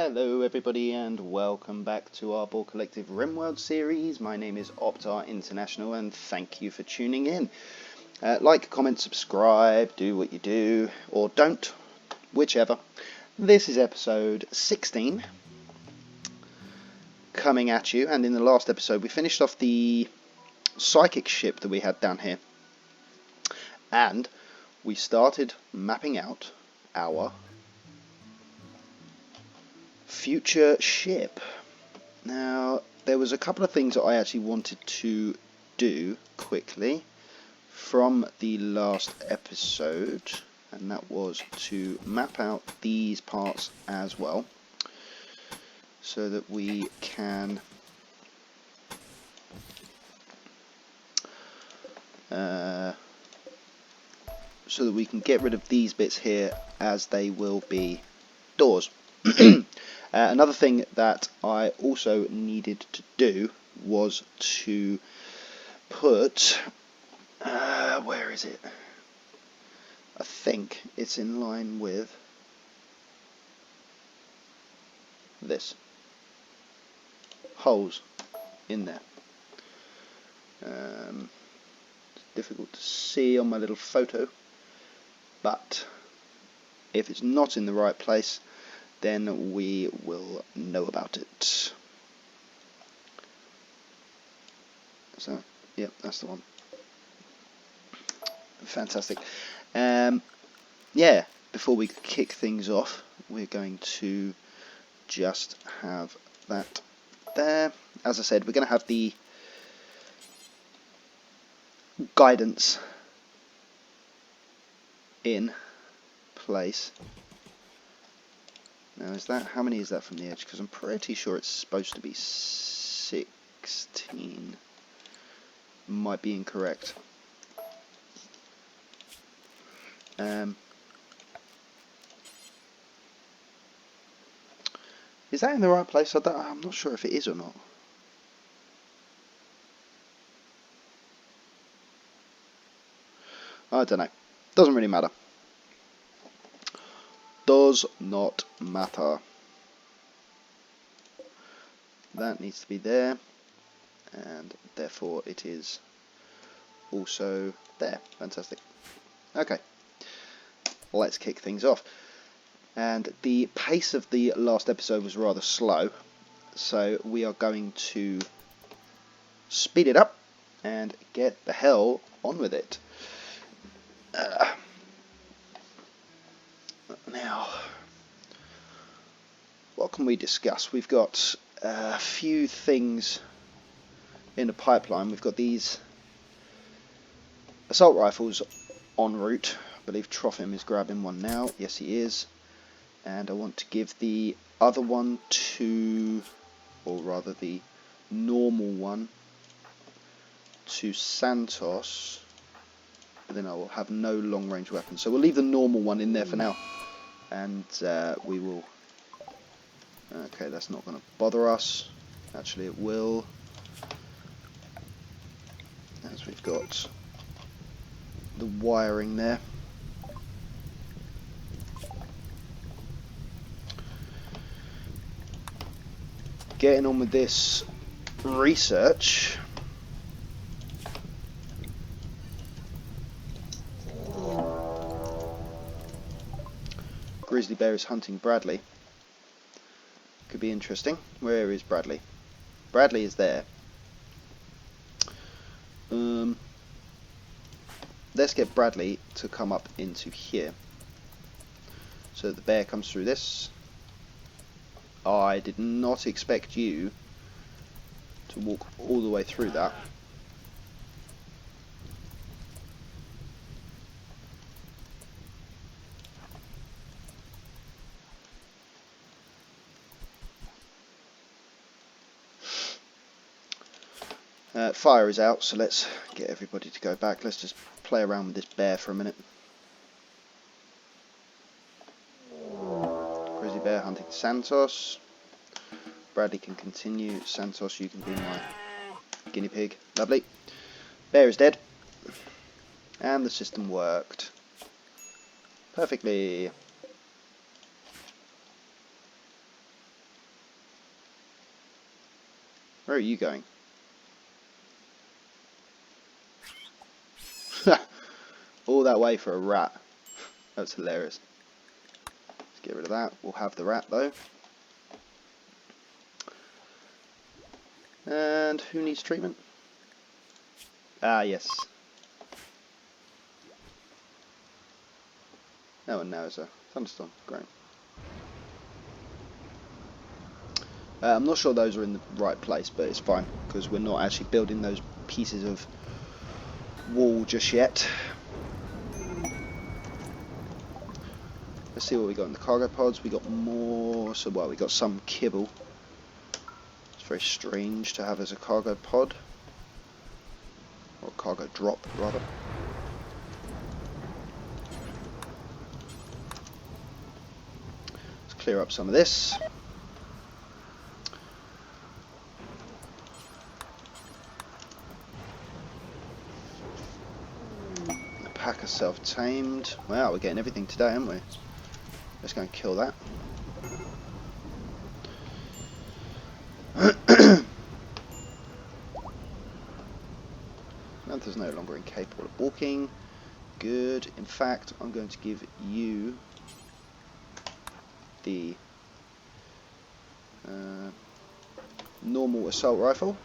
Hello everybody and welcome back to our Borg Collective RimWorld series. My name is Optar International and thank you for tuning in. Like, comment, subscribe, do what you do, or don't, whichever. This is episode 16 coming at you, and in the last episode we finished off the psychic ship that we had down here. And we started mapping out our future ship. Now, there was a couple of things that I actually wanted to do quickly from the last episode, and that was to map out these parts as well, so that we can get rid of these bits here, as they will be doors. Another thing that I also needed to do was to put, where is it? I think it's in line with this. Holes in there. It's difficult to see on my little photo, but if it's not in the right place, then we will know about it. So, yep, that's the one. Fantastic. Yeah, before we kick things off, we're going to just have that there. As I said, we're going to have the guidance in place. Now, is that, how many is that from the edge? Because I'm pretty sure it's supposed to be 16. Might be incorrect. Is that in the right place? I'm not sure if it is or not. I don't know. Doesn't really matter. Does not matter. That needs to be there, and therefore it is also there. Fantastic. Okay, let's kick things off. And the pace of the last episode was rather slow, so we are going to speed it up and get the hell on with it. Now, what can we discuss? We've got a few things in the pipeline. We've got these assault rifles en route. I believe Trophim is grabbing one now. Yes, he is. And I want to give the other one to, or rather the normal one, to Santos. But then I will have no long range weapons. So we'll leave the normal one in there for now. And we will... Okay, that's not going to bother us. Actually, it will. As we've got the wiring there. Getting on with this research. Grizzly Bear is hunting Bradley. Could be interesting. Where is Bradley? Bradley is there. Let's get Bradley to come up into here. So the bear comes through this. I did not expect you to walk all the way through that. Fire is out, so let's get everybody to go back. Let's just play around with this bear for a minute. Grizzly Bear hunting Santos. Bradley can continue. Santos, you can be my guinea pig. Lovely. Bear is dead. And the system worked perfectly. Where are you going? All that way for a rat. That's hilarious. Let's get rid of that. We'll have the rat though. And who needs treatment? Ah, yes. Oh, and now it's a thunderstorm. Great. I'm not sure those are in the right place, but it's fine because we're not actually building those pieces of wall just yet. Let's see what we got in the cargo pods. We got more, so well, we got some kibble. It's very strange to have as a cargo pod, or cargo drop rather. Let's clear up some of this. Pack of self-tamed. Wow, we're getting everything today, aren't we? Let's go and kill that. Mantha's no longer incapable of walking. Good. In fact, I'm going to give you the normal assault rifle.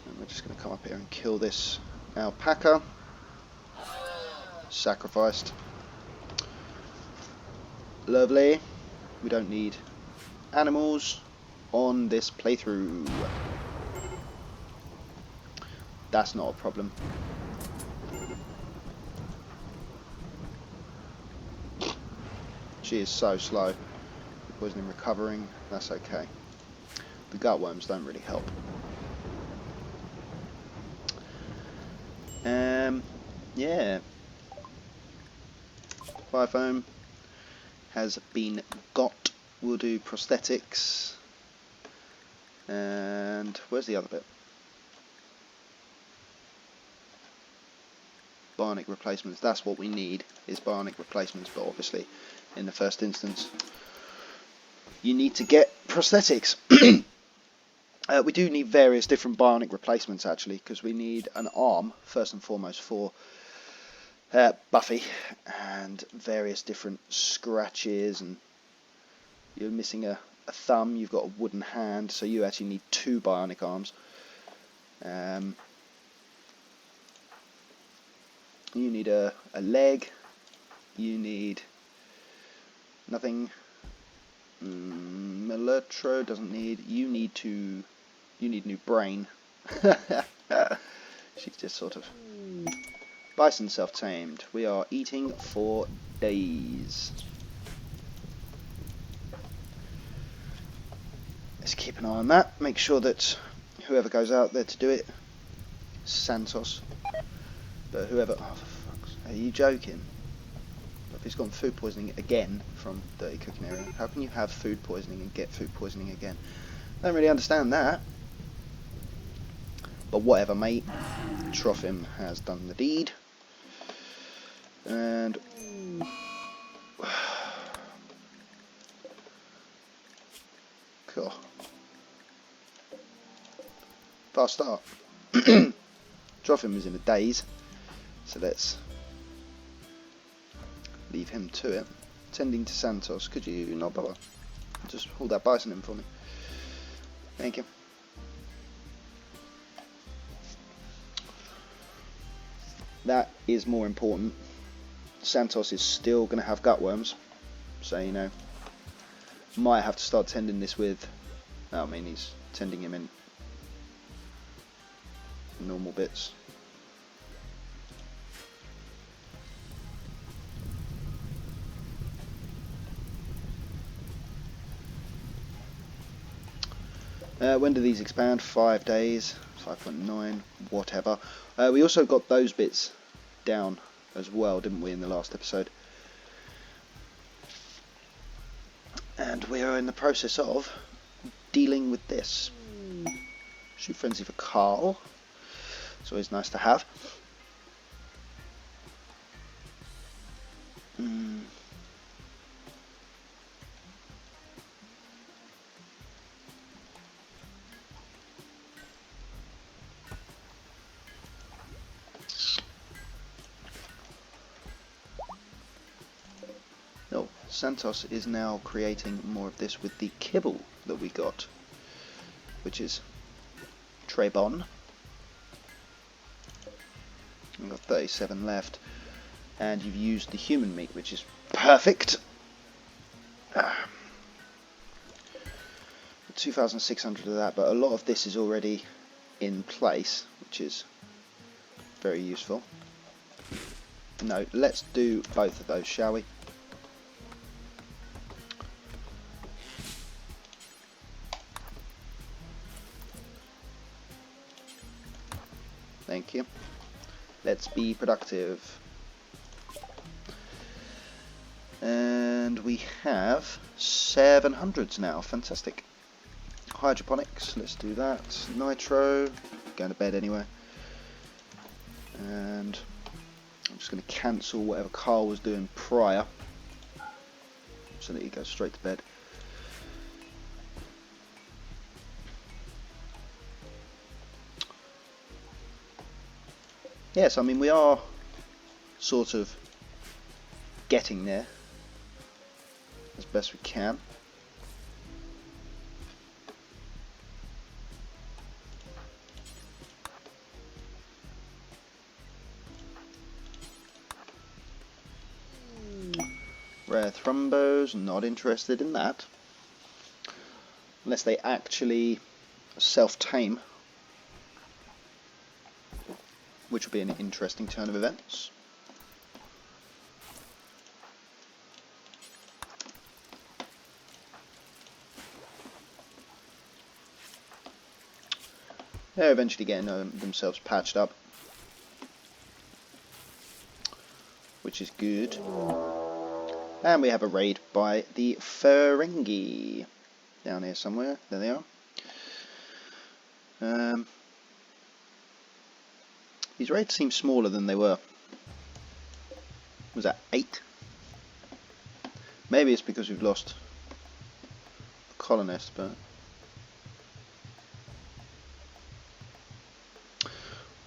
And we're just going to come up here and kill this alpaca. Sacrificed. Lovely. We don't need animals on this playthrough. That's not a problem. She is so slow. Poisoning recovering. That's okay. The gutworms don't really help. Yeah. Fire foam has been got. We'll do prosthetics. And where's the other bit? Bionic replacements. That's what we need, is bionic replacements, but obviously in the first instance you need to get prosthetics. We do need various different bionic replacements actually, because we need an arm first and foremost for Buffy, and various different scratches, and you're missing a thumb, you've got a wooden hand, so you actually need 2 bionic arms. You need a leg, you need nothing. Meletro doesn't need, you need new brain. She's just sort of bison self-tamed. We are eating for days. Let's keep an eye on that. Make sure that whoever goes out there to do it, Santos, but whoever, oh for fuck's, are you joking? If he's gotten food poisoning again from Dirty Cooking Area, how can you have food poisoning and get food poisoning again? I don't really understand that. But whatever, mate. Trophim has done the deed. And cool. Fast start. Trophim is in a daze, so let's leave him to it. Tending to Santos, could you not bother? Just hold that bison in for me. Thank you. That is more important. Santos is still going to have gutworms, so you know, might have to start tending this with, I mean, he's tending him in normal bits. When do these expand? 5 days, 5.9, whatever. We also got those bits down as well, didn't we, in the last episode? And we are in the process of dealing with this. Shoot frenzy for Carl. It's always nice to have. Santos is now creating more of this with the kibble that we got, which is Trebon. We've got 37 left, and you've used the human meat, which is perfect. 2,600 of that, but a lot of this is already in place, which is very useful. No, let's do both of those, shall we? Thank you. Let's be productive. And we have 700s now. Fantastic. Hydroponics, let's do that. Nitro, going to bed anyway. And I'm just going to cancel whatever Carl was doing prior, so that he goes straight to bed. Yes, I mean, we are sort of getting there as best we can. Rare thrombos, not interested in that. Unless they actually self-tame, which will be an interesting turn of events. They're eventually getting themselves patched up, which is good. And we have a raid by the Ferengi down here somewhere. There they are. These raids seem smaller than they were. Was that 8? Maybe it's because we've lost the colonist, but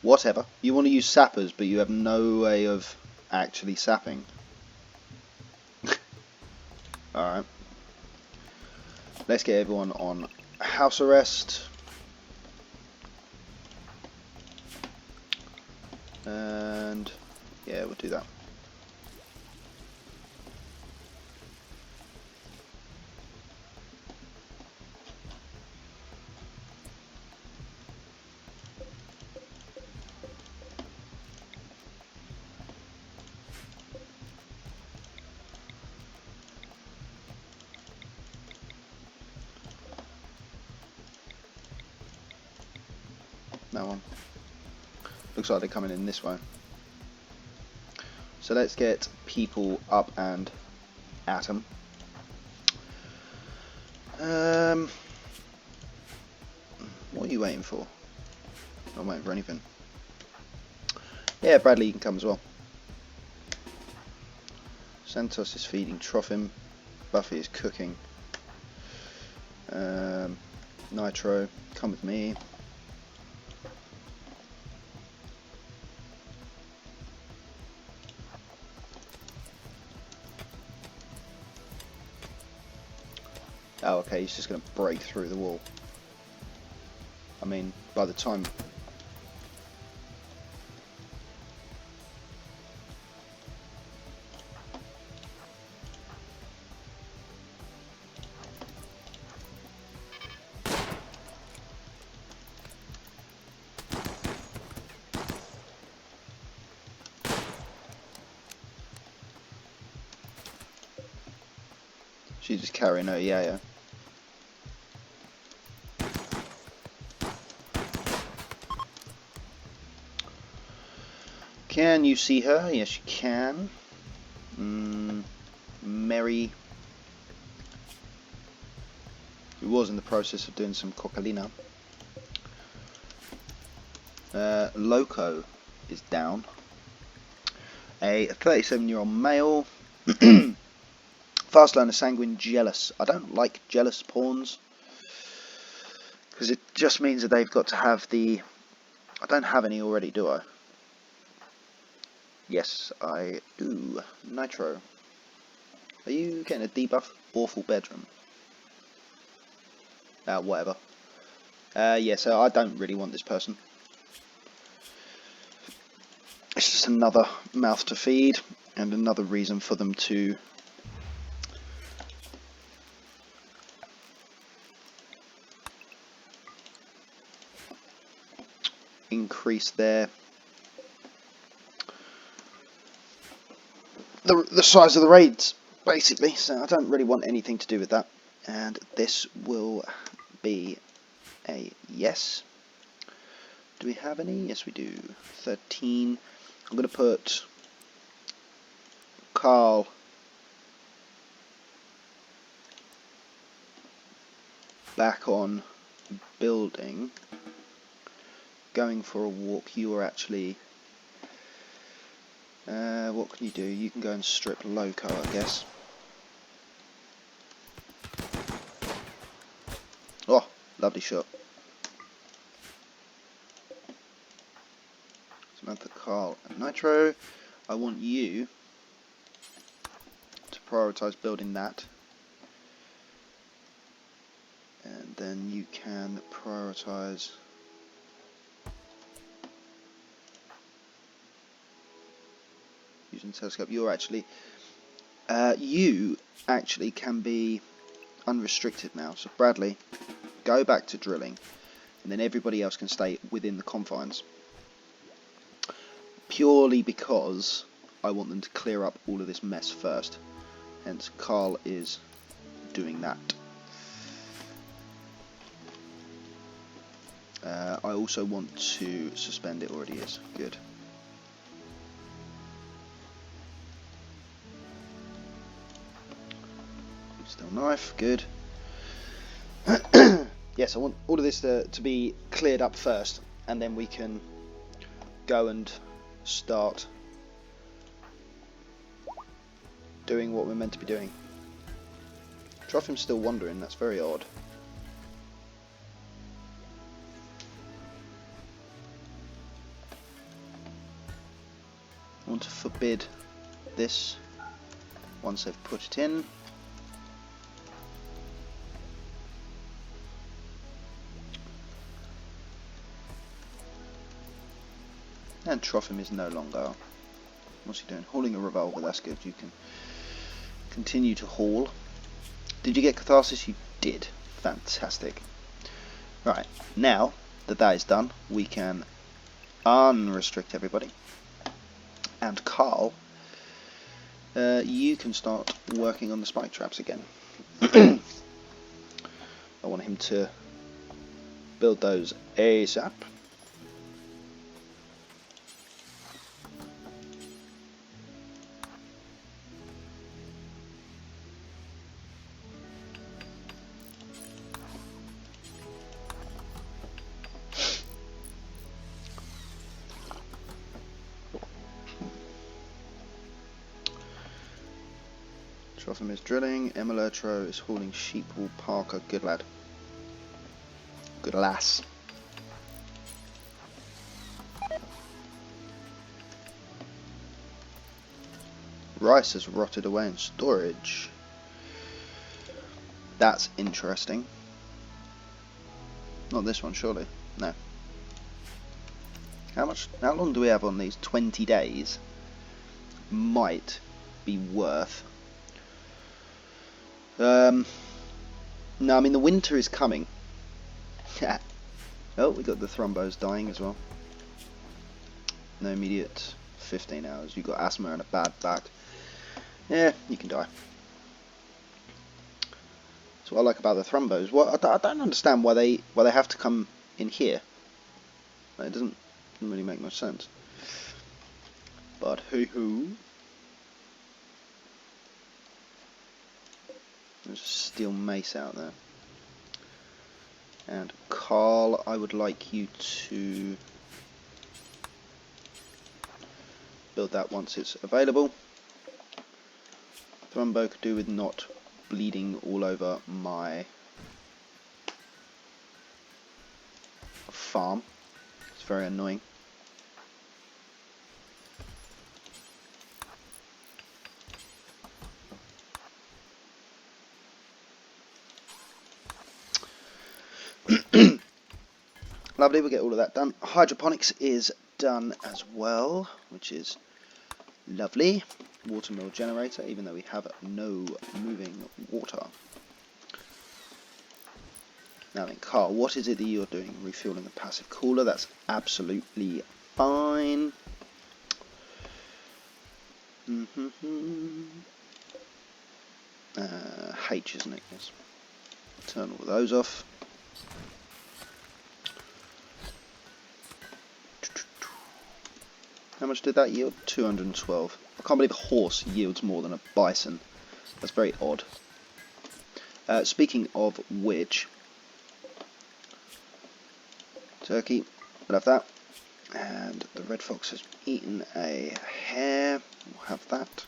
whatever. You want to use sappers, but you have no way of actually sapping. Alright. Let's get everyone on house arrest. And yeah, we'll do that. That one. Looks like they're coming in this way. So let's get people up and at them. What are you waiting for? I'm waiting for anything. Yeah, Bradley, you can come as well. Santos is feeding Trophim. Buffy is cooking. Nitro, come with me. Oh, okay, he's just going to break through the wall. I mean, by the time... She's just carrying her yeah. Can you see her? Yes, you can. Mary, who was in the process of doing some cocalina. Loco is down. A 37-year-old male. Fast learner, sanguine, jealous. I don't like jealous pawns, because it just means that they've got to have the... I don't have any already, do I? Yes, I do. Nitro. Are you getting a debuff? Awful bedroom. Whatever. Yeah, so I don't really want this person. It's just another mouth to feed and another reason for them to increase their the size of the raids, basically. So I don't really want anything to do with that. And this will be a yes. Do we have any? Yes, we do. 13. I'm going to put Carl back on building. Going for a walk. You are actually... what can you do? You can go and strip Loco, I guess. Oh, lovely shot. Samantha, Carl and Nitro. I want you to prioritise building that. And then you can prioritise using telescope. You're actually you actually can be unrestricted now. So Bradley, go back to drilling, and then everybody else can stay within the confines. Purely because I want them to clear up all of this mess first. Hence Carl is doing that. I also want to suspend it. Already is. Good. Still knife. Good. Yes, I want all of this to be cleared up first, and then we can go and start doing what we're meant to be doing. Trophim's still wandering. That's very odd. I want to forbid this once they've put it in. And Trophim is no longer... What's he doing? Hauling a revolver, that's good. You can continue to haul. Did you get Catharsis? You did. Fantastic. Right, now that that is done, we can unrestrict everybody. And Carl, you can start working on the spike traps again. I want him to build those ASAP. Trophim is drilling. Emilertro is hauling sheepwool. Parker, good lad. Good lass. Rice has rotted away in storage. That's interesting. Not this one, surely. No. How long do we have on these? 20 days. Might be worth. No, I mean the winter is coming. Oh, we got the thrombos dying as well. No immediate 15 hours. You got asthma and a bad back. Yeah, you can die. That's what I like about the thrombos. Well, I don't understand why they have to come in here. It doesn't really make much sense. But hoo-hoo. There's a steel mace out there. And Carl, I would like you to build that once it's available. Thrombo could do with not bleeding all over my farm. It's very annoying. Lovely, we get all of that done. Hydroponics is done as well, which is lovely. Watermill generator, even though we have no moving water. Now then, Carl, what is it that you're doing? Refueling the passive cooler, that's absolutely fine. H, isn't it? Yes. Turn all of those off. How much did that yield? 212. I can't believe a horse yields more than a bison. That's very odd. Speaking of which, turkey, we'll have that. And the red fox has eaten a hare. We'll have that.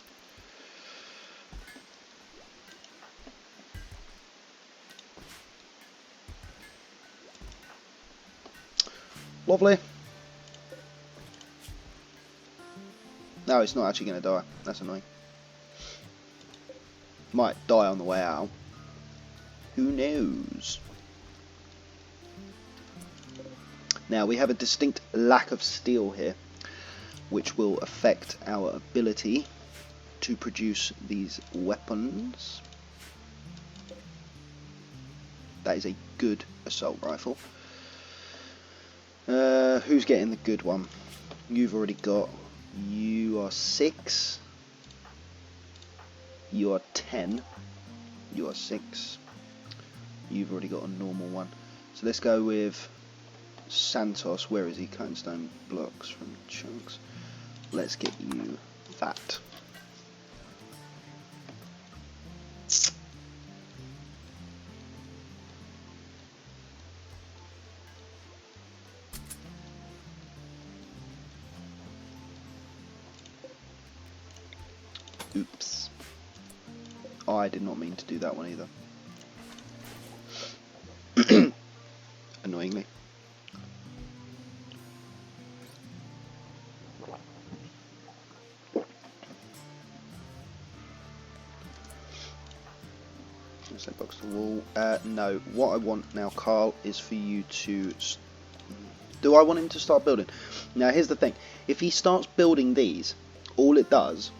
Lovely. No, it's not actually going to die. That's annoying. Might die on the way out. Who knows? Now, we have a distinct lack of steel here, which will affect our ability to produce these weapons. That is a good assault rifle. Who's getting the good one? You've already got. You are 6. You are 10. You are 6. You've already got a normal one. So let's go with Santos. Where is he? Cutting stone blocks from chunks. Let's get you that. Oops. I did not mean to do that one either. Annoyingly. Let's say box the wall. No, what I want now, Carl, is for you to... Do I want him to start building? Now, here's the thing. If he starts building these, all it does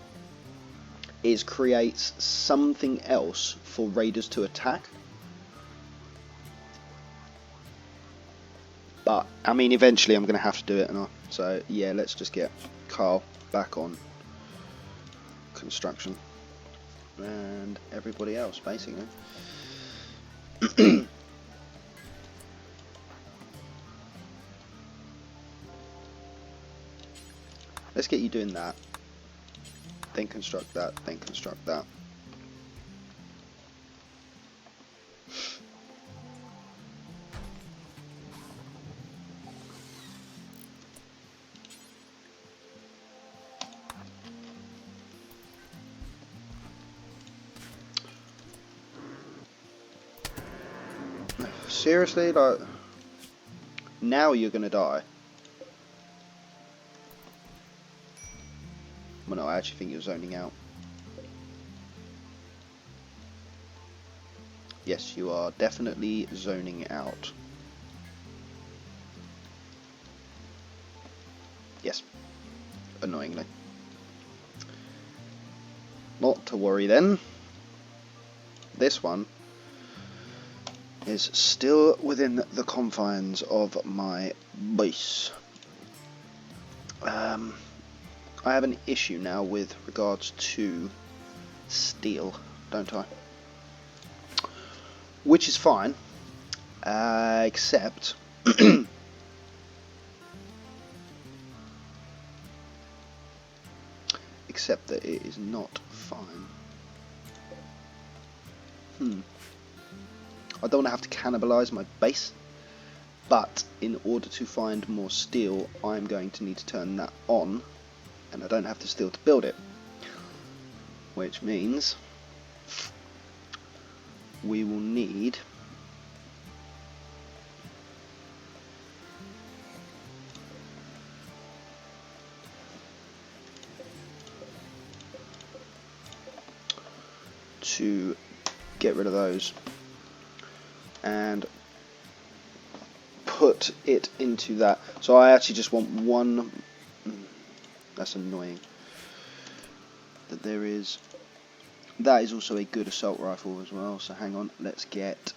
is creates something else for raiders to attack. But, I mean, eventually I'm going to have to do it. So, yeah, let's just get Carl back on construction. And everybody else, basically. Let's get you doing that. Then construct that, then construct that. Seriously, like, now you're gonna die. Well, no, I actually think you're zoning out. Yes, you are definitely zoning out. Yes, annoyingly. Not to worry then. This one is still within the confines of my base. I have an issue now with regards to steel, don't I? Which is fine, except except that it is not fine. I don't want to have to cannibalise my base, but in order to find more steel, I'm going to need to turn that on, and I don't have the steel to build it, which means we will need to get rid of those and put it into that. So I actually just want one. That's annoying. That there is. That is also a good assault rifle as well. So hang on, let's get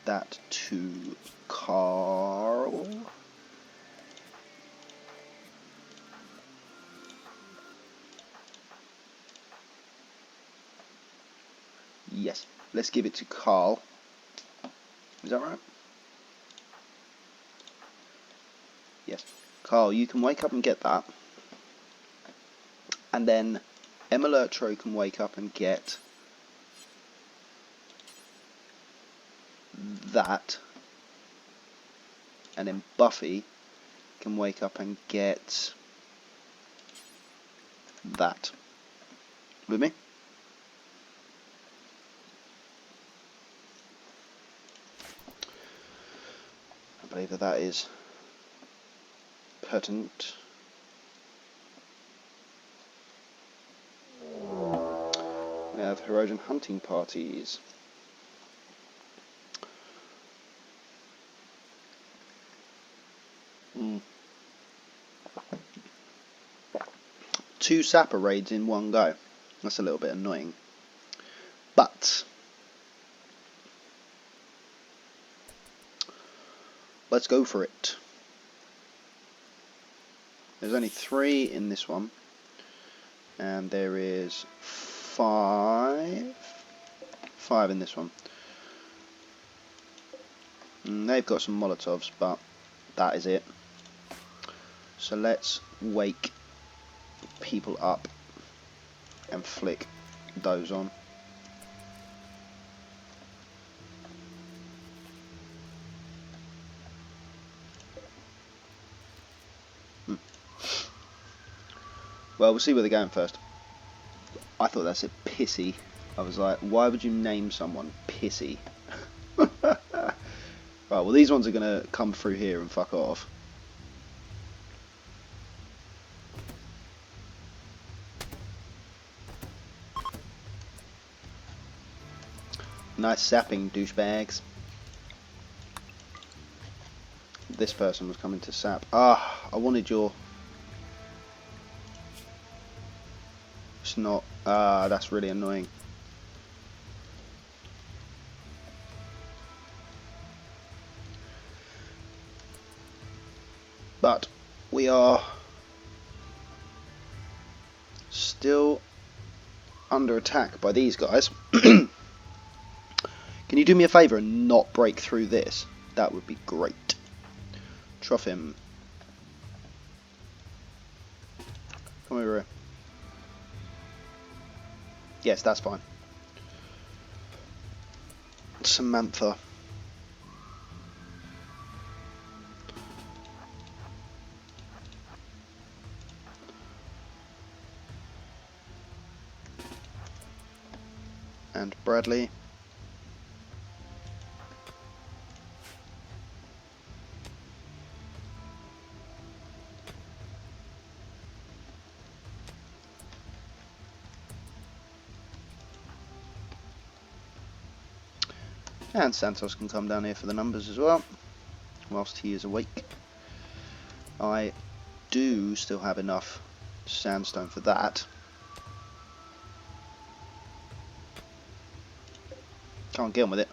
that to Carl. Yes, let's give it to Carl. Is that right? Yes. Carl, you can wake up and get that. And then Emelertro can wake up and get that. And then Buffy can wake up and get that. With me? I believe that is pertinent. We have Herojan hunting parties. Two Sapper raids in one go. That's a little bit annoying. But let's go for it. There's only 3 in this one. And there is 5 in this one. And they've got some Molotovs, but that is it. So let's wake people up and flick those on. Well, we'll see where they're going first. I thought that's a pissy. I was like, why would you name someone pissy? Right, well, these ones are going to come through here and fuck off. Nice sapping, douchebags. This person was coming to sap. Ah, I wanted your... It's not... Ah, that's really annoying. But we are still under attack by these guys. Can you do me a favour and not break through this? That would be great. Trophim. Come over here. Yes, that's fine. Samantha. And Bradley. And Santos can come down here for the numbers as well, whilst he is awake. I do still have enough sandstone for that. Can't get on with it.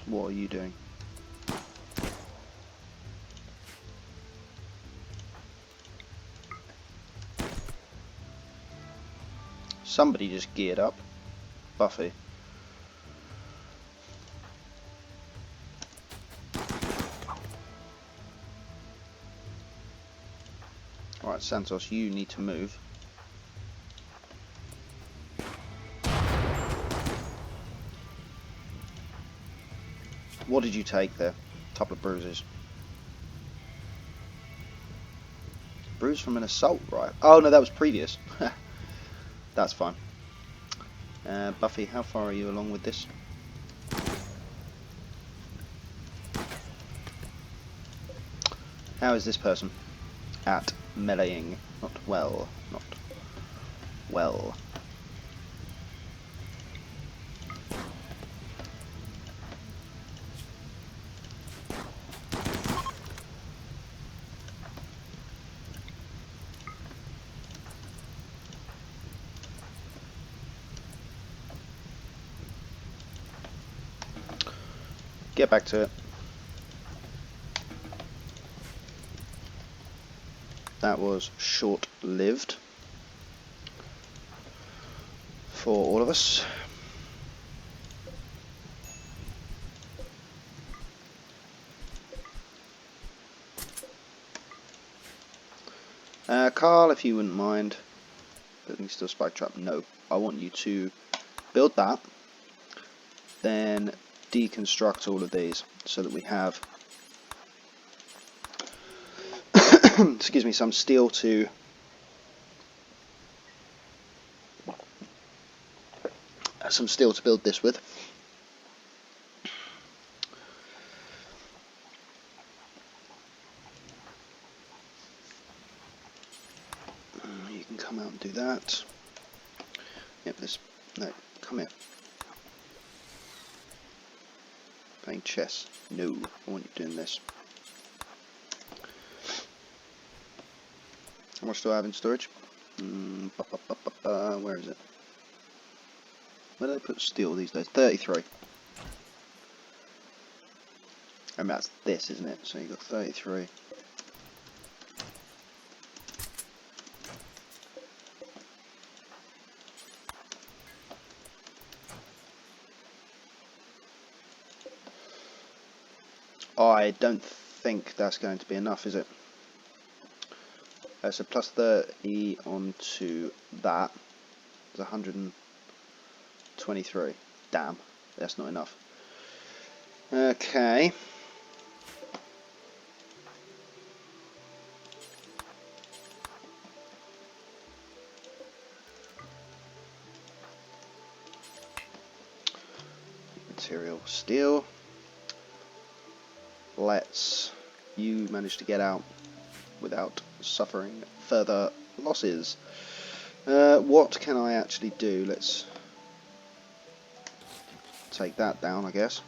What are you doing? Somebody just geared up. Buffy. Alright, Santos, you need to move. What did you take there? A couple of bruises. Bruise from an assault, right? Oh no, that was previous. That's fine. Buffy, how far are you along with this? How is this person at meleeing? Not well. Not well. Get back to it. That was short-lived for all of us. Carl, if you wouldn't mind building still spike trap. No, I want you to build that, then deconstruct all of these so that we have excuse me, some steel to build this with. You can come out and do that. Yep, no, come here. Playing chess. No, I want you doing this. How much do I have in storage? Where is it? Where do they put steel these days? 33. And that's this, isn't it? So you've got 33. I don't think that's going to be enough, is it? So plus 30 onto that is 123. Damn, that's not enough. Okay. Material steel. Let's you manage to get out without suffering further losses. What can I actually do? Let's take that down, I guess.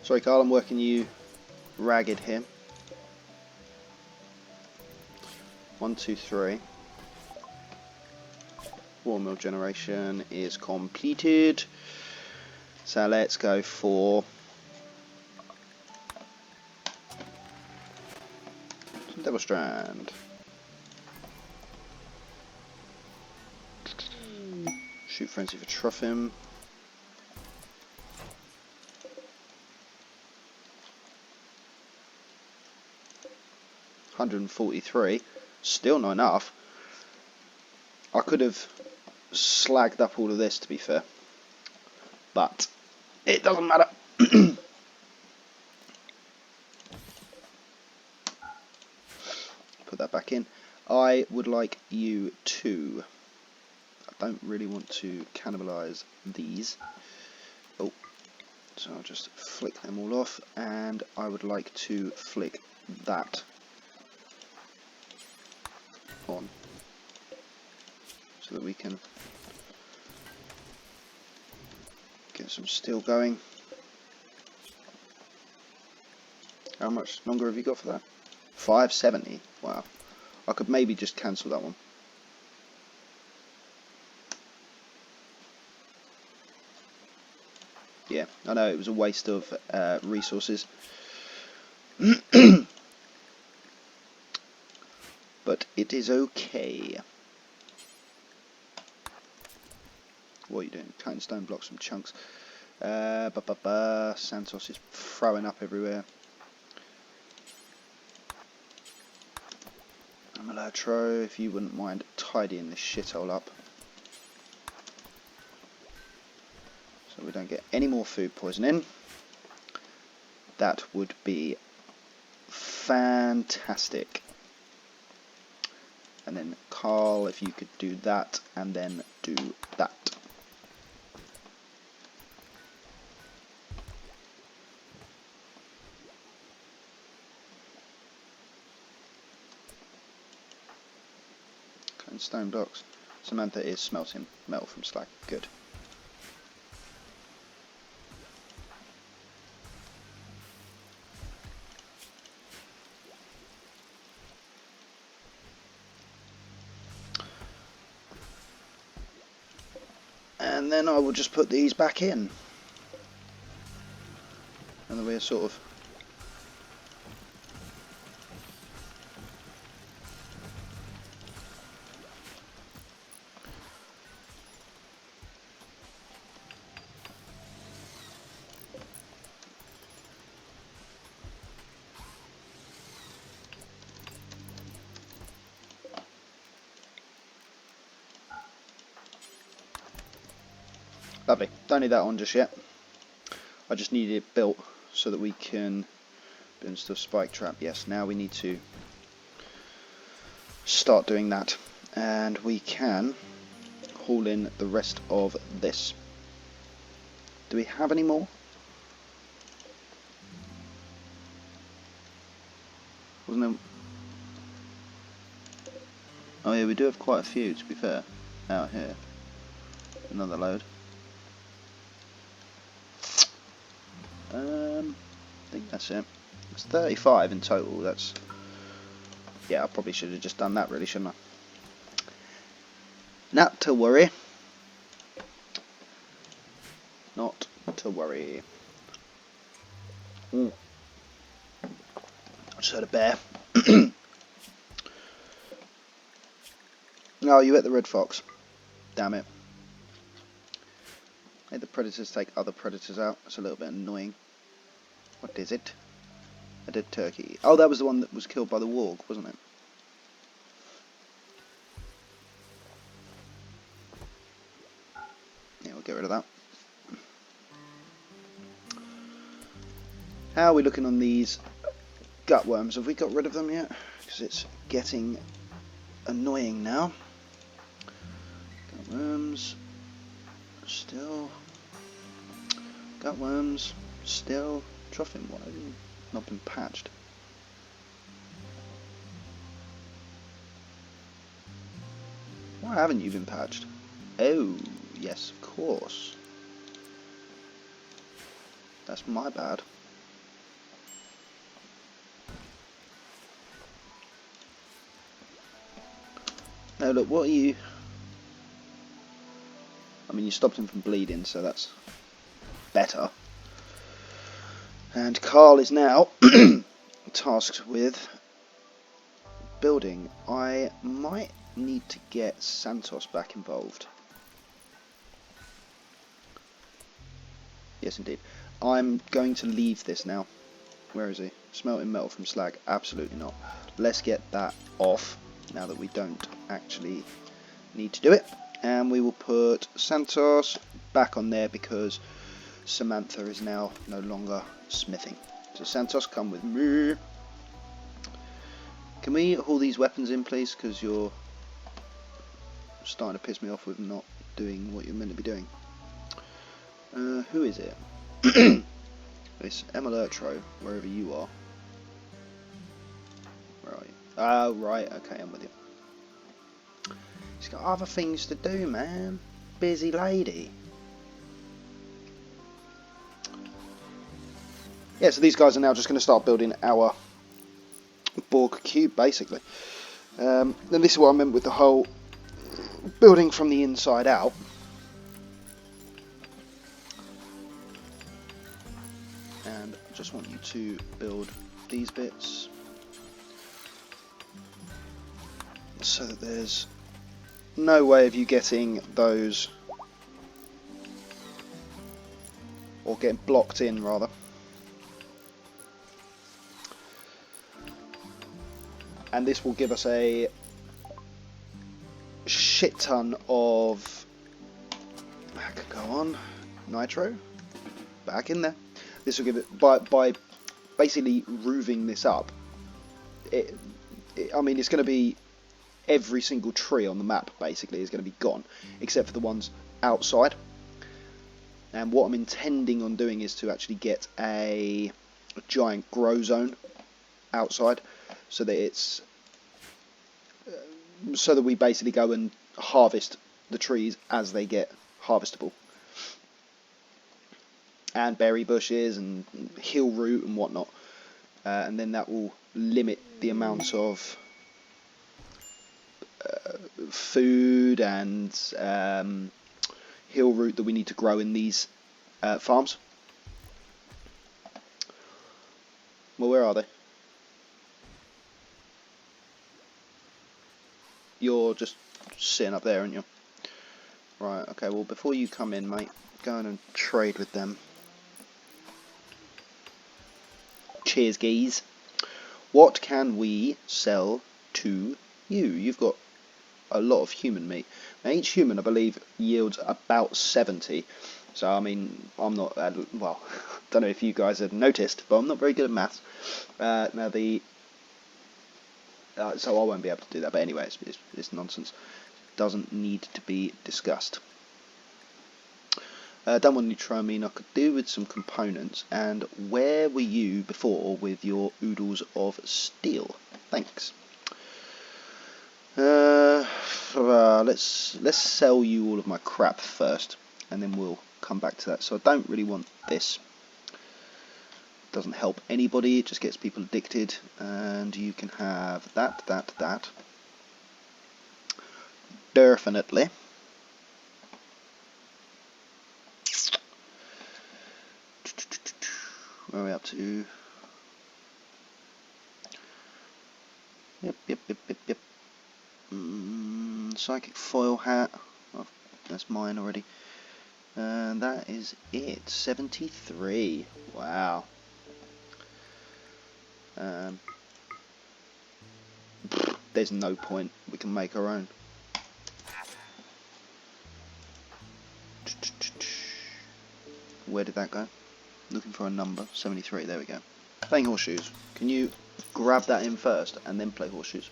Sorry, Carl, I'm working you ragged here. 1, 2, 3. War mill generation is completed. So let's go for some Devil Strand. Shoot Frenzy for Truffim. $143. Still not enough. I could have slagged up all of this, to be fair, but it doesn't matter. Put that back in. I would like you to, I don't really want to cannibalise these. Oh, so I'll just flick them all off, and I would like to flick that on so that we can get some steel going. How much longer have you got for that? 570. Wow. I could maybe just cancel that one. Yeah, I know it was a waste of resources. But it is okay. What are you doing? Cutting stone blocks from chunks. Santos is throwing up everywhere. Malatro, if you wouldn't mind tidying this shithole up, so we don't get any more food poisoning, that would be fantastic. And then Carl, if you could do that, and then do that. And stone blocks. Samantha is smelting metal from slag. Good. And then I will just put these back in. And then we're sort of lovely. Don't need that on just yet. I just need it built so that we can build the spike trap. Yes, now we need to start doing that. And we can haul in the rest of this. Do we have any more? Wasn't there? Oh yeah, we do have quite a few, to be fair, out here. Another load. I think that's it. It's 35 in total. That's, yeah, I probably should have just done that, really, shouldn't I? Not to worry. Not to worry. Ooh. I just heard a bear. No, you hit the red fox. Damn it. Made the predators take other predators out. That's a little bit annoying. What is it? A dead turkey. Oh, that was the one that was killed by the warg, wasn't it? Yeah, we'll get rid of that. How are we looking on these gutworms? Have we got rid of them yet? Because it's getting annoying now. Gutworms. Still. Gutworms. Still. Trophim. Why have you not been patched? Why haven't you been patched? Oh, yes, of course. That's my bad. Now look, what are you... I mean, you stopped him from bleeding, so that's better. And Carl is now tasked with building. I might need to get Santos back involved. Yes, indeed. I'm going to leave this now. Where is he? Smelting metal from slag? Absolutely not. Let's get that off now that we don't actually need to do it. And we will put Santos back on there because Samantha is now no longer smithing. So Santos, come with me. Can we haul these weapons in, please? Because you're starting to piss me off with not doing what you're meant to be doing. Who is it? It's Emelertro, wherever you are. Where are you? Oh, right, okay, I'm with you. She's got other things to do, man. Busy lady. Yeah, so these guys are now just going to start building our Borg cube, basically. And this is what I meant with the whole building from the inside out. And I just want you to build these bits so that there's no way of you getting those, or getting blocked in rather. And this will give us a shit ton of, I could go on, nitro, back in there. This will give it, by basically roofing this up, I mean it's going to be every single tree on the map basically is going to be gone, except for the ones outside. And what I'm intending on doing is to actually get a giant grow zone outside, so that it's so that we basically go and harvest the trees as they get harvestable, and berry bushes and hill root and whatnot, and then that will limit the amount of food and hill root that we need to grow in these farms. Well, where are they? You're just sitting up there, aren't you? Right, okay, well, before you come in, mate, go in and trade with them. Cheers, geese. What can we sell to you? You've got a lot of human meat. Now, each human, I believe, yields about 70. So, I mean, I'm not, well, don't know if you guys have noticed, but I'm not very good at maths. Now, so I won't be able to do that, but anyway, it's nonsense. Doesn't need to be discussed. Don't want to try me, I could do with some components. And where were you before with your oodles of steel? Thanks. Let's sell you all of my crap first, and then we'll come back to that. So I don't really want this. Doesn't help anybody, it just gets people addicted. And you can have that. Definitely. Where are we up to? Yep. Psychic foil hat. Oh, that's mine already. And that is it. 73. Wow. There's no point. We can make our own. Where did that go? Looking for a number. 73. There we go. Playing horseshoes. Can you grab that in first and then play horseshoes?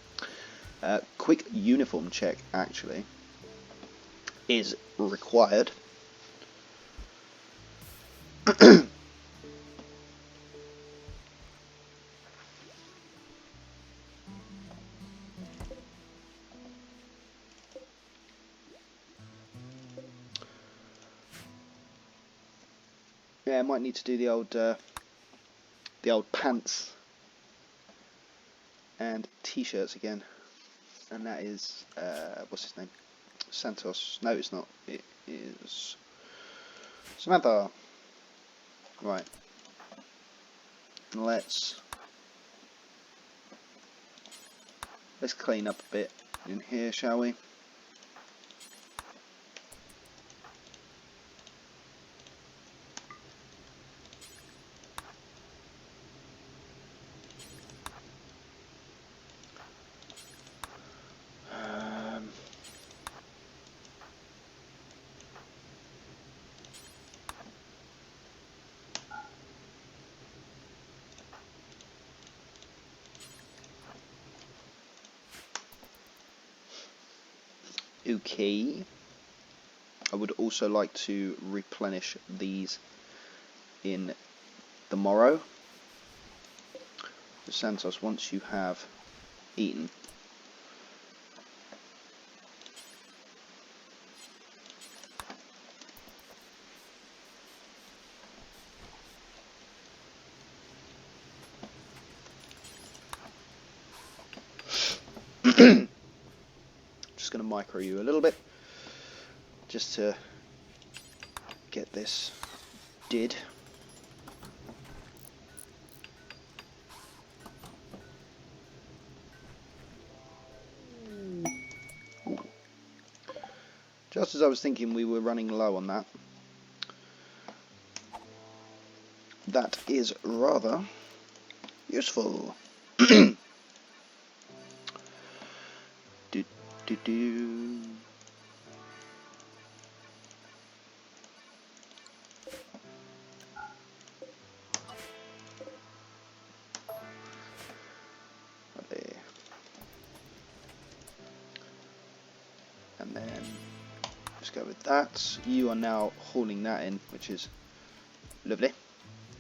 Quick uniform check actually is required. Yeah, I might need to do the old pants and t-shirts again. And that is what's his name? Santos. No, it's not. It is Samantha. Right. Let's clean up a bit in here, shall we? Okay. I would also like to replenish these in the morrow. Santos, once you have eaten, just going to micro you a little bit just to get this did. Just as I was thinking we were running low on that. That is rather useful. do. and then let's go with that. You are now hauling that in, which is lovely.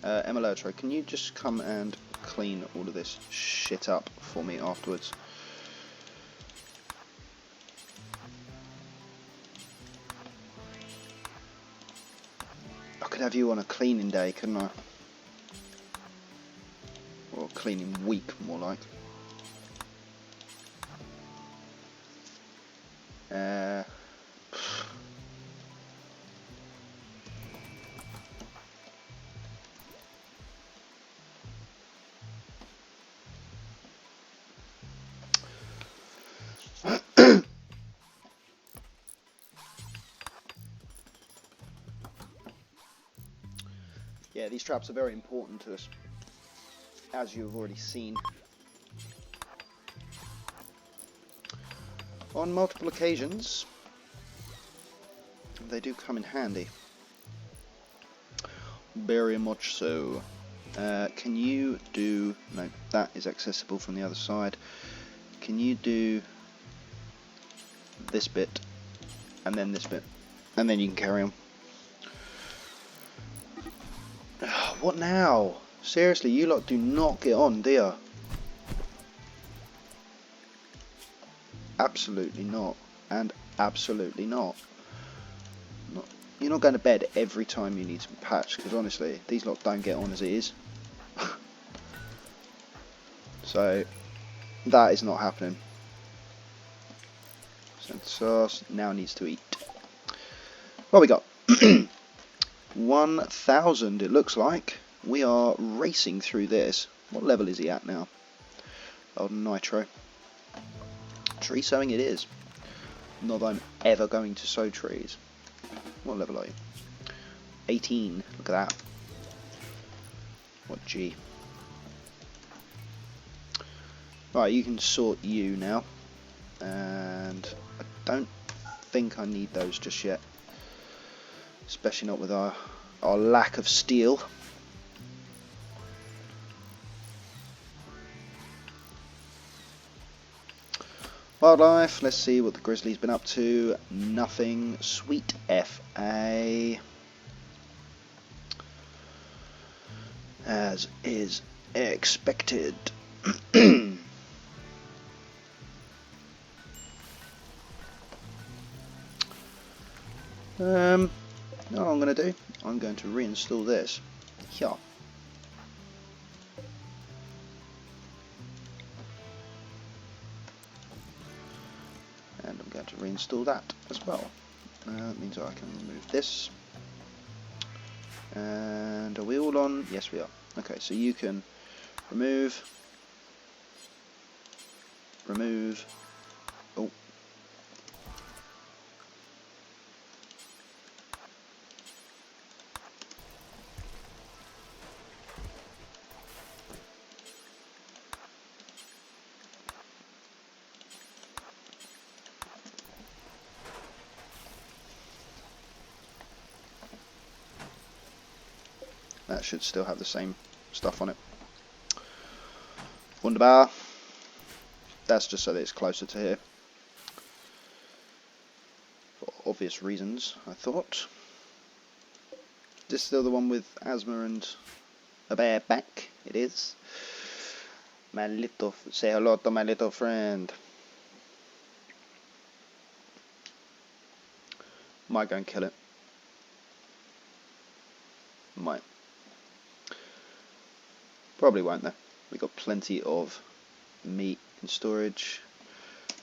Emelotro, can you just come and clean all of this shit up for me afterwards? I could have you on a cleaning day, couldn't I? Or cleaning week, more like. Yeah, these traps are very important to us, as you have already seen. On multiple occasions, they do come in handy. Very much so. Can you do... No, that is accessible from the other side. Can you do this bit, and then this bit, and then you can carry on. What now? Seriously, you lot do not get on, do you? Absolutely not. And absolutely not. You're not going to bed every time you need some patch, because honestly, these lot don't get on as it is. So, that is not happening. Sauce now needs to eat. What we got? 1000 it looks like. We are racing through this. What level is he at now? Oh, Nitro. Tree sowing it is. Not that I'm ever going to sow trees. What level are you? 18. Look at that. What G? Right, you can sort you now. And I don't think I need those just yet. Especially not with our lack of steel. Wildlife, let's see what the grizzly's been up to. Nothing. Sweet FA. As is expected. What I'm going to do, I'm going to reinstall this here. And I'm going to reinstall that as well. That means I can remove this. And are we all on? Yes, we are. Okay, so you can remove. Oh. That should still have the same stuff on it. Wunderbar. That's just so that it's closer to here. For obvious reasons, I thought. Is this still the one with asthma and a bare back? It is. My little... Say hello to my little friend. Might go and kill it. Might. Probably won't though. We've got plenty of meat in storage.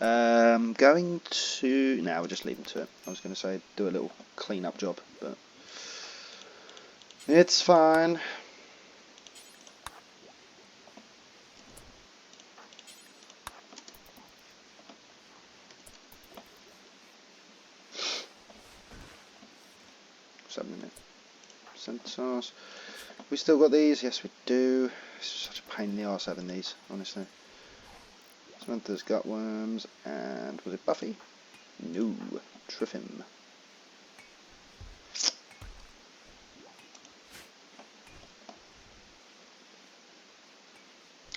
Going to... Nah, we'll just leave them to it. I was going to say do a little clean up job, but it's fine. What's happening there? Centaurs. We still got these? Yes, we do. It's such a pain in the arse having these, honestly. Samantha's gutworms, and was it Buffy? No, Triffin.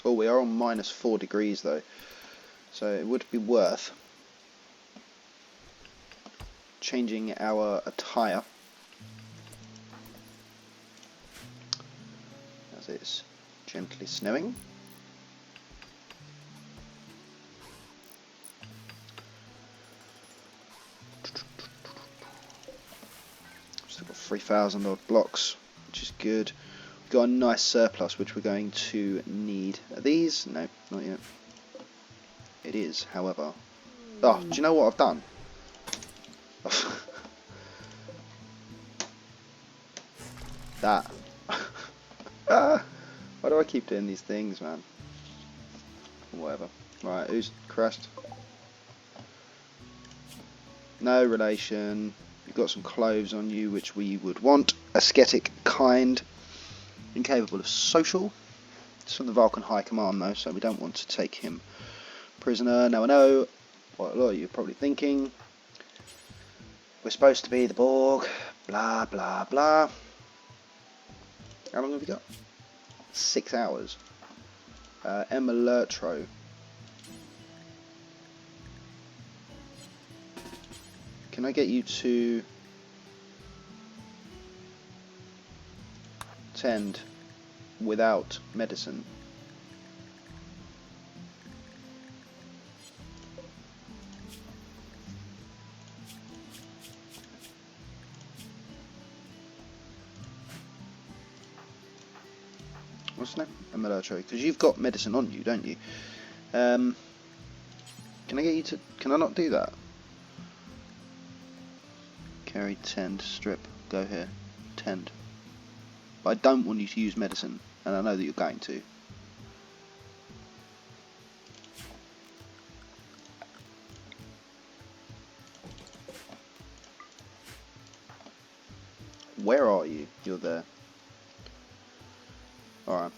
Oh, we are on -4 degrees though, so it would be worth changing our attire as it's gently snowing. Still got 3,000 odd blocks, which is good. We've got a nice surplus which we're going to need. Are these? No, not yet. It is, however. Oh, do you know what I've done? That. Why do I keep doing these things, man? Whatever. Right, who's crashed? No relation. You've got some clothes on you, which we would want. Ascetic, kind, incapable of social. It's from the Vulcan High Command, though, so we don't want to take him prisoner. Now I know what a lot of you are probably thinking. We're supposed to be the Borg. Blah, blah, blah. How long have we got? 6 hours. Emma Lertro. Can I get you to tend without medicine? What's the name? Emma Lertro. Because you've got medicine on you, don't you? Can I get you to... Can I not do that? Carry, tend, strip, go here, tend. But I don't want you to use medicine, and I know that you're going to. Where are you? You're there. Alright.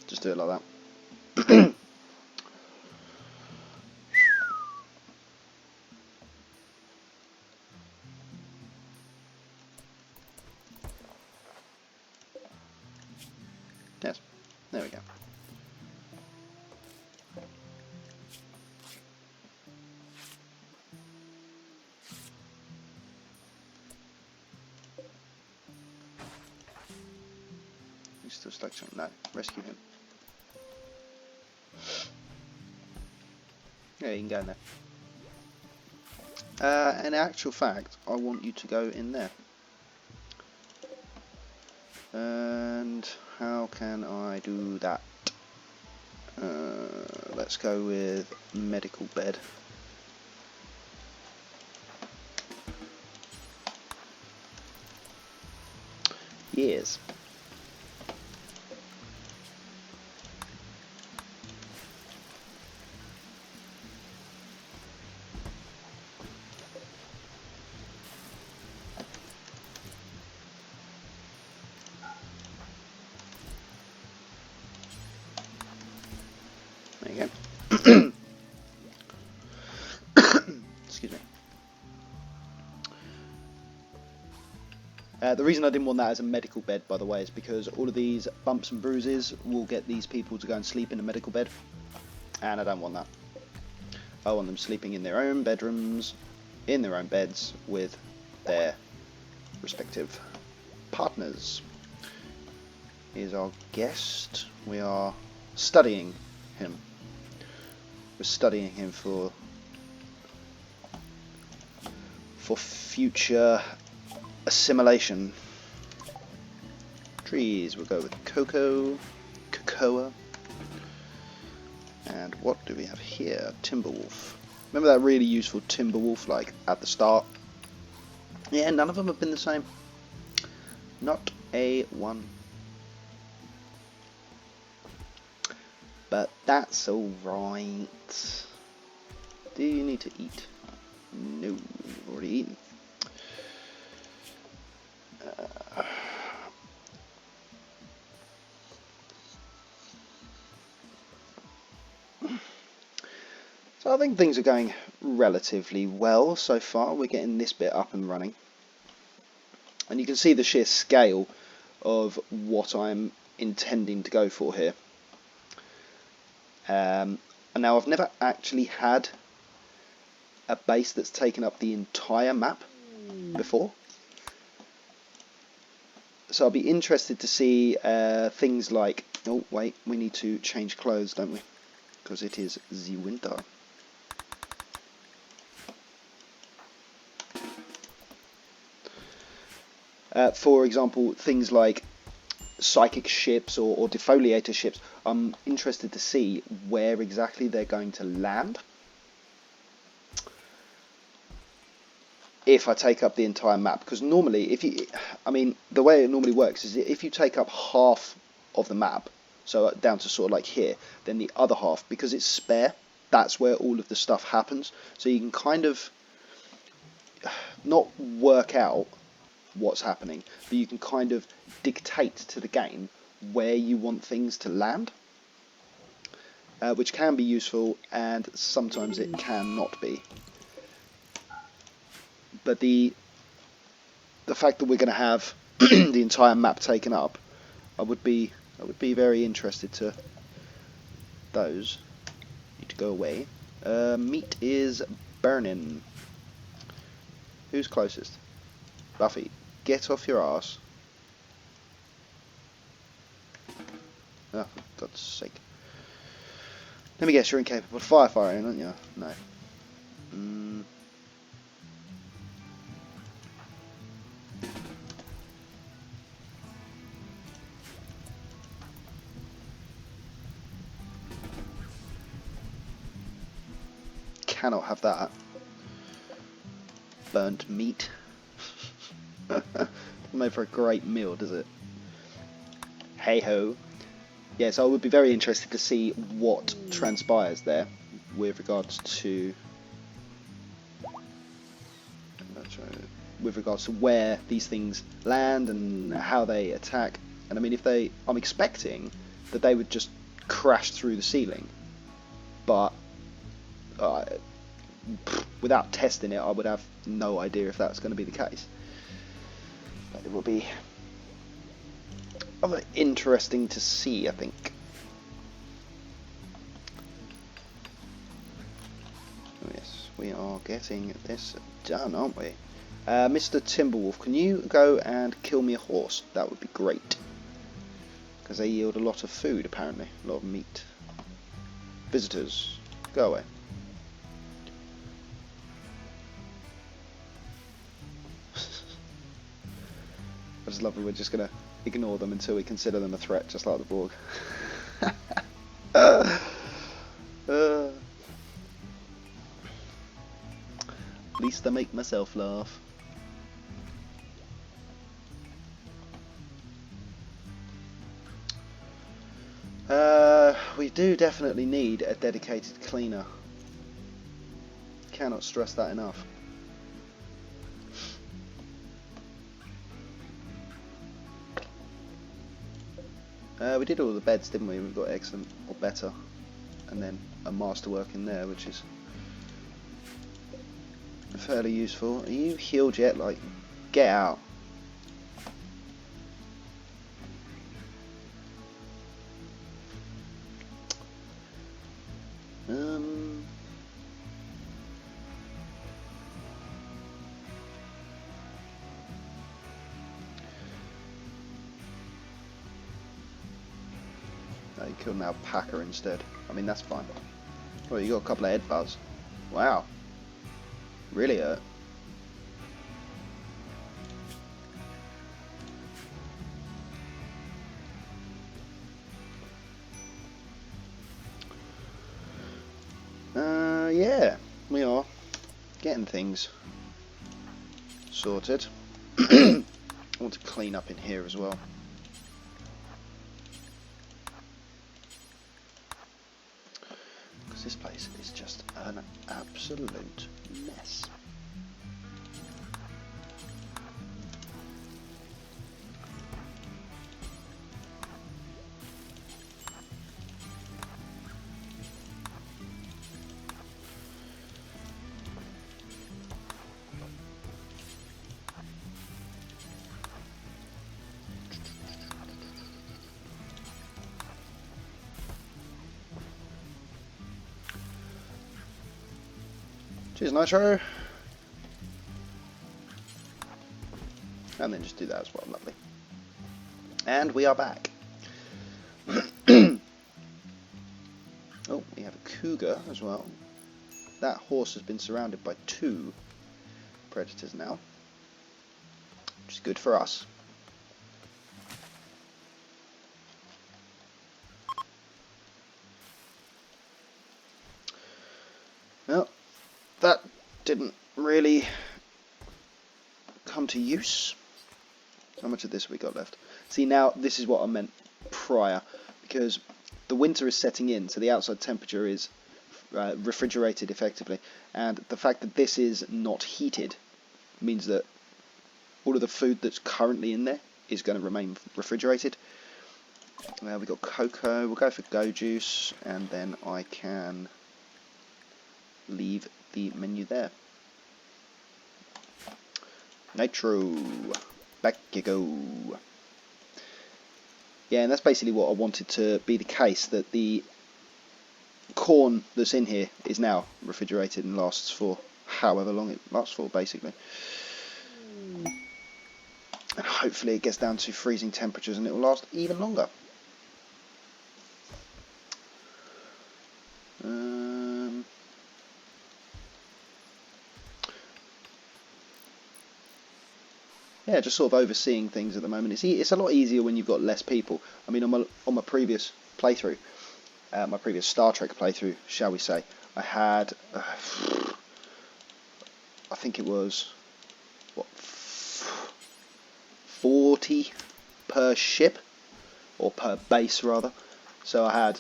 Just do it like that. Yes, there we go. He's still stuck to him. No, rescue him. Yeah, you can go in there. In actual fact, I want you to go in there. And how can I do that? Let's go with medical bed. Yes. There you go. Excuse me. The reason I didn't want that as a medical bed, by the way, is because all of these bumps and bruises will get these people to go and sleep in a medical bed, and I don't want that. I want them sleeping in their own bedrooms, in their own beds, with their respective partners. Here's our guest. We are studying him. We're studying him for future assimilation. Trees, we'll go with cocoa, and what do we have here? Timberwolf. Remember that really useful Timberwolf, like at the start? Yeah, none of them have been the same. Not a one. But that's alright. Do you need to eat? No, you've already eaten. So I think things are going relatively well so far. We're getting this bit up and running. And you can see the sheer scale of what I'm intending to go for here. And now I've never actually had a base that's taken up the entire map before. So I'll be interested to see things like... Oh, wait, we need to change clothes, don't we? Because it is the winter. For example, things like psychic ships or defoliator ships. I'm interested to see where exactly they're going to land if I take up the entire map. Because normally, the way it normally works is if you take up half of the map, so down to sort of like here, then the other half, because it's spare, that's where all of the stuff happens. So you can kind of not work out what's happening, but you can kind of dictate to the game where you want things to land, which can be useful and sometimes it can not be. But the fact that we're going to have the entire map taken up, I would be very interested to those. Need to go away. Meat is burning. Who's closest? Buffy, get off your ass. Oh, for God's sake. Let me guess, you're incapable of firefighting, aren't you? No. Cannot have that. Burnt meat. Made for a great meal, does it? Hey ho. Yes, I would be very interested to see what transpires there with regards to where these things land and how they attack. And I mean, I'm expecting that they would just crash through the ceiling, but without testing it, I would have no idea if that's going to be the case. But it will be interesting to see, I think. Yes, we are getting this done, aren't we? Mr. Timberwolf, can you go and kill me a horse? That would be great. Because they yield a lot of food, apparently. A lot of meat. Visitors, go away. I just love that we're just going to ignore them until we consider them a threat, just like the Borg. At least I make myself laugh. We do definitely need a dedicated cleaner. Cannot stress that enough. We did all the beds, didn't we? We've got excellent or better, and then a masterwork in there, which is fairly useful. Are you healed yet? Like, get out. No, you killed an alpaca instead. I mean, that's fine. Well, you got a couple of head buzz. Wow. Really hurt. Yeah, we are getting things sorted. I want to clean up in here as well. Because this place is just an absolute mess. Cheers, Nitro. And then just do that as well, lovely. And we are back. Oh, we have a cougar as well. That horse has been surrounded by 2 predators now, which is good for us. Well, that didn't really come to use. How much of this have we got left? See, now this is what I meant prior, because the winter is setting in, so the outside temperature is refrigerated effectively, and the fact that this is not heated means that all of the food that's currently in there is going to remain refrigerated. We've got cocoa, we'll go for go juice, and then I can leave the menu there. Nitro, back you go. Yeah, and that's basically what I wanted to be the case, that the corn that's in here is now refrigerated and lasts for however long it lasts for, basically. And hopefully it gets down to freezing temperatures and it will last even longer. Yeah, just sort of overseeing things at the moment. It's a lot easier when you've got less people. I mean, on my previous playthrough, my previous Star Trek playthrough, shall we say, I had, I think it was, what, 40 per ship, or per base rather. So I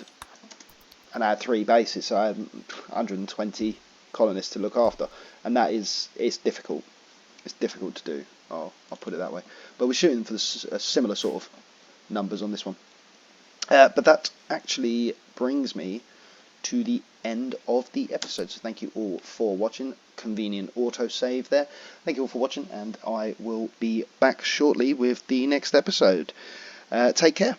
had 3 bases, so I had 120 colonists to look after, and it's difficult. It's difficult to do. I'll put it that way. But we're shooting for similar sort of numbers on this one. But that actually brings me to the end of the episode. So thank you all for watching. Convenient autosave there. Thank you all for watching, and I will be back shortly with the next episode. Take care.